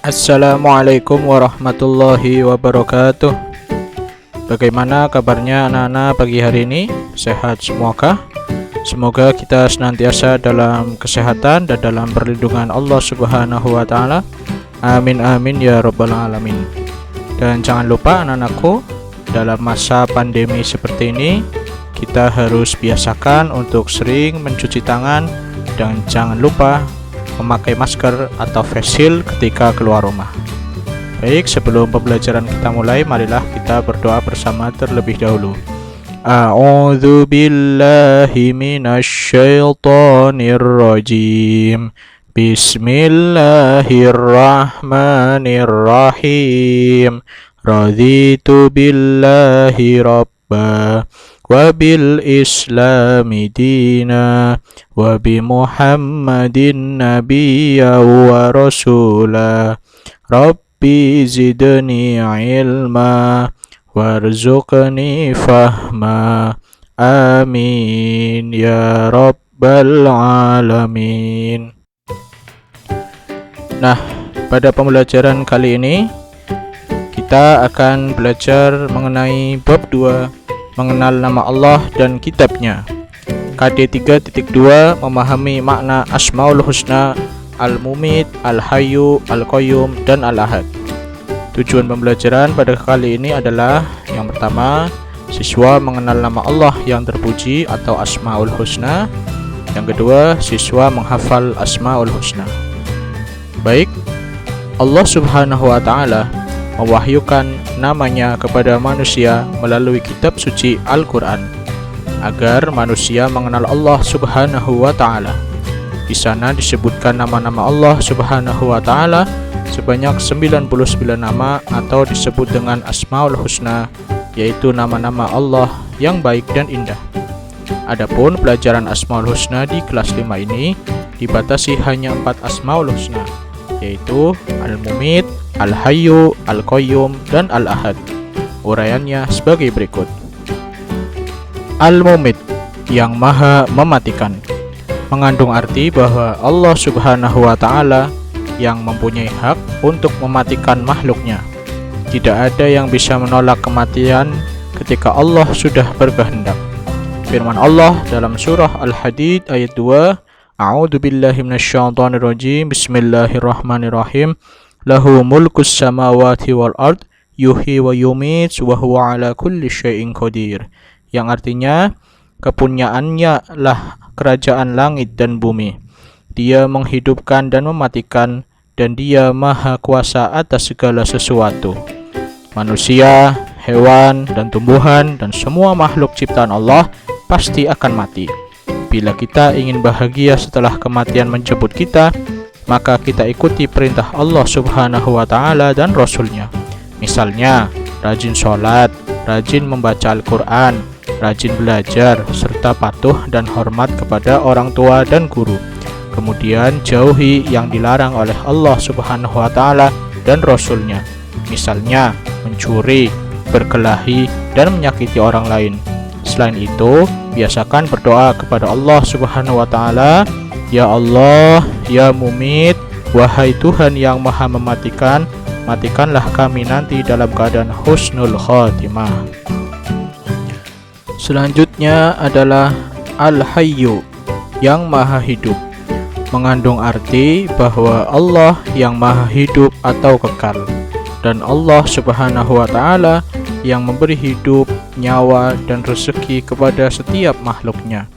Assalamualaikum warahmatullahi wabarakatuh. Bagaimana kabarnya anak-anak pagi hari ini? Sehat semuakah? Semoga kita senantiasa dalam kesehatan dan dalam perlindungan Allah Subhanahu wa Ta'ala. Amin amin ya rabbal alamin. Dan jangan lupa anak-anakku, dalam masa pandemi seperti ini kita harus biasakan untuk sering mencuci tangan dan jangan lupa memakai masker atau face shield ketika keluar rumah. Baik, sebelum pembelajaran kita mulai, marilah kita berdoa bersama terlebih dahulu. A'udzu billahi minasyaitonir rajim. Bismillahirrahmanirrahim. Raditu billahi rabba wabil islami dina wabi muhammadin nabiyya wa rasula rabbi zidni ilma warzuqni fahma amin ya rabbal alamin. Nah, pada pembelajaran kali ini kita akan belajar mengenai bab 2, mengenal nama Allah dan kitabnya. KD 3.2 memahami makna Asmaul Husna, Al-Mumit, Al-Hayyu, Al-Qayyum, dan Al-Ahad. Tujuan pembelajaran pada kali ini adalah yang pertama, siswa mengenal nama Allah yang terpuji atau Asmaul Husna. Yang kedua, siswa menghafal Asmaul Husna. Baik, Allah Subhanahu wa Ta'ala mewahyukan namanya kepada manusia melalui kitab suci Al-Quran agar manusia mengenal Allah Subhanahu wa Ta'ala. Di sana disebutkan nama-nama Allah Subhanahu wa Ta'ala sebanyak 99 nama atau disebut dengan Asmaul Husna, yaitu nama-nama Allah yang baik dan indah. Adapun pelajaran Asmaul Husna di kelas 5 ini dibatasi hanya 4 Asmaul Husna, yaitu Al-Mumit, Al-Hayyu, Al-Qayyum, dan Al-Ahad. Uraiannya sebagai berikut. Al-Mumit, yang maha mematikan, mengandung arti bahwa Allah Subhanahu wa Ta'ala yang mempunyai hak untuk mematikan makhluknya. Tidak ada yang bisa menolak kematian ketika Allah sudah berkehendak. Firman Allah dalam surah Al-Hadid ayat 2, A'udzu billahi minasyaitonir rajim. Bismillahirrahmanirrahim. Lahu mulkus samawati wal ard yuhyi wa yumit wa huwa ala kulli syai'in qadir. Yang artinya, kepunyaannya lah kerajaan langit dan bumi. Dia menghidupkan dan mematikan, dan dia maha kuasa atas segala sesuatu. Manusia, hewan, dan tumbuhan, dan semua makhluk ciptaan Allah pasti akan mati. Bila kita ingin bahagia setelah kematian menjemput kita, maka kita ikuti perintah Allah Subhanahu wa Ta'ala dan Rasulnya. Misalnya, rajin sholat, rajin membaca Al-Quran, rajin belajar, serta patuh dan hormat kepada orang tua dan guru. Kemudian jauhi yang dilarang oleh Allah Subhanahu wa Ta'ala dan Rasulnya. Misalnya, mencuri, berkelahi, dan menyakiti orang lain. Selain itu, biasakan berdoa kepada Allah Subhanahu wa Ta'ala, Ya Allah, Ya Mumit, wahai Tuhan yang maha mematikan, matikanlah kami nanti dalam keadaan husnul khatimah. Selanjutnya adalah Al-Hayyu, yang maha hidup, mengandung arti bahwa Allah yang maha hidup atau kekal, dan Allah Subhanahu wa Ta'ala yang memberi hidup, nyawa, dan rezeki kepada setiap makhluknya.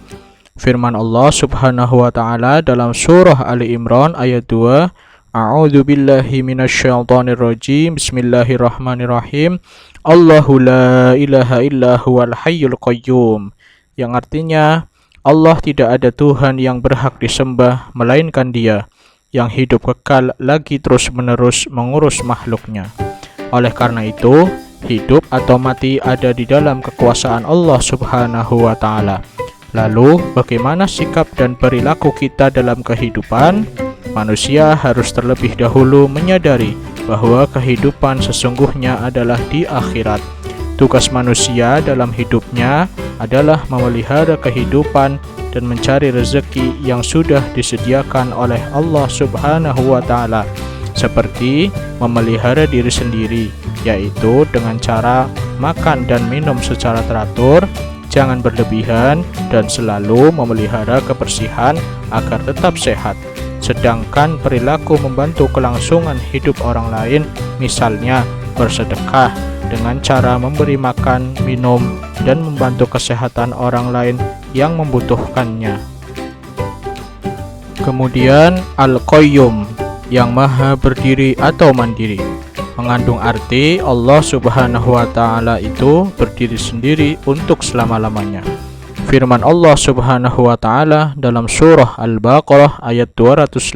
Firman Allah Subhanahu wa Ta'ala dalam surah Ali Imran ayat 2, A'udzu billahi minasyaitonir rajim. Bismillahirrahmanirrahim. Allahu la ilaha illa huwal hayyul qayyum. Yang artinya, Allah tidak ada Tuhan yang berhak disembah melainkan Dia yang hidup kekal lagi terus-menerus mengurus makhluknya. Oleh karena itu, hidup atau mati ada di dalam kekuasaan Allah Subhanahu wa Ta'ala. Lalu, bagaimana sikap dan perilaku kita dalam kehidupan? Manusia harus terlebih dahulu menyadari bahwa kehidupan sesungguhnya adalah di akhirat. Tugas manusia dalam hidupnya adalah memelihara kehidupan dan mencari rezeki yang sudah disediakan oleh Allah Subhanahu wa Ta'ala. seperti memelihara diri sendiri, yaitu dengan cara makan dan minum secara teratur, jangan berlebihan, dan selalu memelihara kebersihan agar tetap sehat. Sedangkan perilaku membantu kelangsungan hidup orang lain, misalnya bersedekah dengan cara memberi makan, minum, dan membantu kesehatan orang lain yang membutuhkannya. Kemudian Al-Qayyum, yang maha berdiri atau mandiri, mengandung arti Allah Subhanahu wa Ta'ala itu berdiri sendiri untuk selama-lamanya. Firman Allah Subhanahu wa Ta'ala dalam surah Al-Baqarah ayat 255,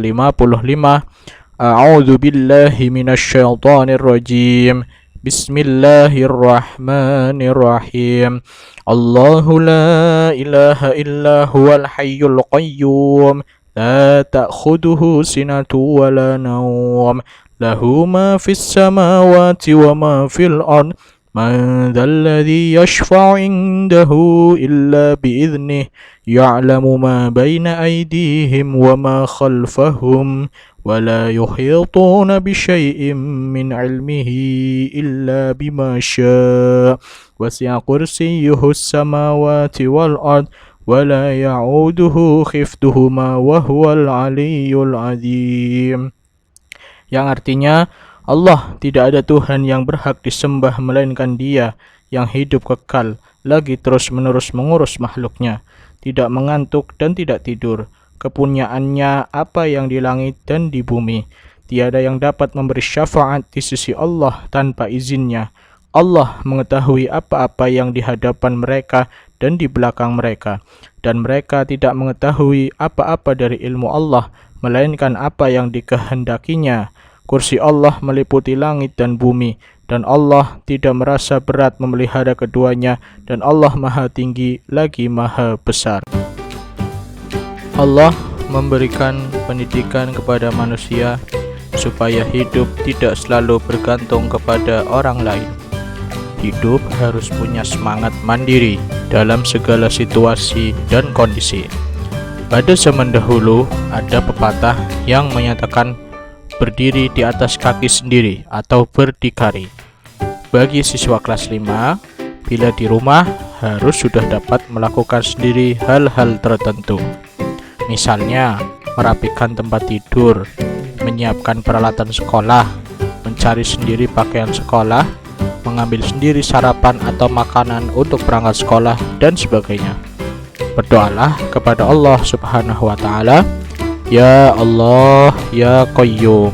A'udzu billahi minasyaitonir rajim. Bismillahirrahmanirrahim. Allahu la ilaha illa huwal hayyul qayyum. La ta'khuduhu sinatu wa la nawm. Lahu ma fis samawati wa ma fil ard. Man dzalladzi yashfa'u 'indahu illa bi'idhnihi. Ya'lamu ma baina aydihim wa ma khalfahum. ولا يحيطون بشيء من علمه إلا بما شاء وسع كرسيه السماوات والأرض ولا يعوده حفظهما وهو العلي العظيم. Yang artinya, Allah tidak ada Tuhan yang berhak disembah melainkan Dia yang hidup kekal, lagi terus-menerus mengurus makhluknya, tidak mengantuk dan tidak tidur. Kepunyaannya apa yang di langit dan di bumi. Tiada yang dapat memberi syafaat di sisi Allah tanpa izinnya. Allah mengetahui apa-apa yang di hadapan mereka dan di belakang mereka. Dan mereka tidak mengetahui apa-apa dari ilmu Allah, melainkan apa yang dikehendakinya. Kursi Allah meliputi langit dan bumi, dan Allah tidak merasa berat memelihara keduanya, dan Allah maha tinggi lagi maha besar. Allah memberikan pendidikan kepada manusia supaya hidup tidak selalu bergantung kepada orang lain. Hidup harus punya semangat mandiri dalam segala situasi dan kondisi. Pada zaman dahulu ada pepatah yang menyatakan berdiri di atas kaki sendiri atau berdikari. Bagi siswa kelas 5, bila di rumah harus sudah dapat melakukan sendiri hal-hal tertentu. Misalnya, merapikan tempat tidur, menyiapkan peralatan sekolah, mencari sendiri pakaian sekolah, mengambil sendiri sarapan atau makanan untuk berangkat sekolah, dan sebagainya. Berdoalah kepada Allah Subhanahu wa Ta'ala, Ya Allah, Ya Qayyum,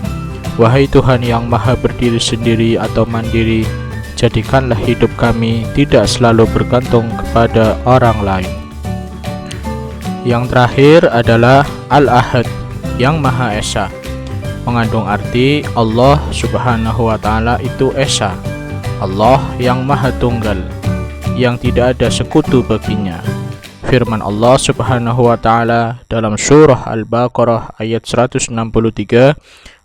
wahai Tuhan yang maha berdiri sendiri atau mandiri, jadikanlah hidup kami tidak selalu bergantung kepada orang lain. Yang terakhir adalah Al-Ahad, yang Maha Esa, mengandung arti Allah Subhanahu wa Ta'ala itu Esa, Allah yang Maha Tunggal, yang tidak ada sekutu baginya. Firman Allah Subhanahu wa Ta'ala dalam surah Al-Baqarah ayat 163,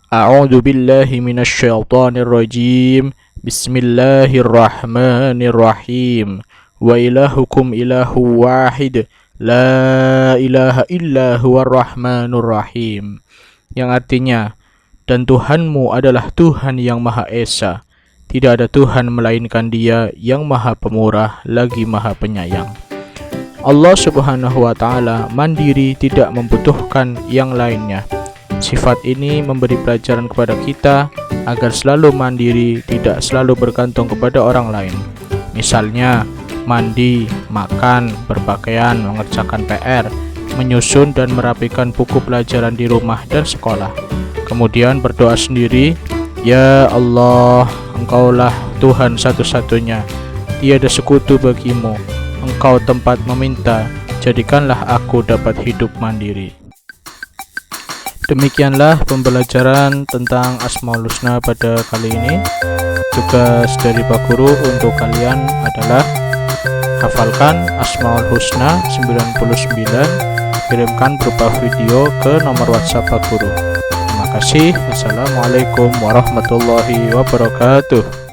A'udzu billahi minasyaitonir rajim. Bismillahirrahmanirrahim. Wa ilahukum ilahu wahid. La ilaha illa huwar rahmanur rahim. Yang artinya, dan Tuhanmu adalah Tuhan yang Maha Esa. Tidak ada Tuhan melainkan Dia yang Maha Pemurah lagi Maha Penyayang. Allah Subhanahu wa Ta'ala mandiri, tidak membutuhkan yang lainnya. Sifat ini memberi pelajaran kepada kita agar selalu mandiri, tidak selalu bergantung kepada orang lain. Misalnya, mandi, makan, berpakaian, mengerjakan PR, menyusun dan merapikan buku pelajaran di rumah dan sekolah. Kemudian berdoa sendiri, Ya Allah, Engkaulah Tuhan satu-satunya, tiada sekutu bagimu, Engkau tempat meminta, jadikanlah aku dapat hidup mandiri. Demikianlah pembelajaran tentang Asmaul Husna pada kali ini. Tugas dari Pak Guru untuk kalian adalah hafalkan Asmaul Husna 99, kirimkan berupa video ke nomor WhatsApp Pak Guru. Terima kasih. Wassalamualaikum warahmatullahi wabarakatuh.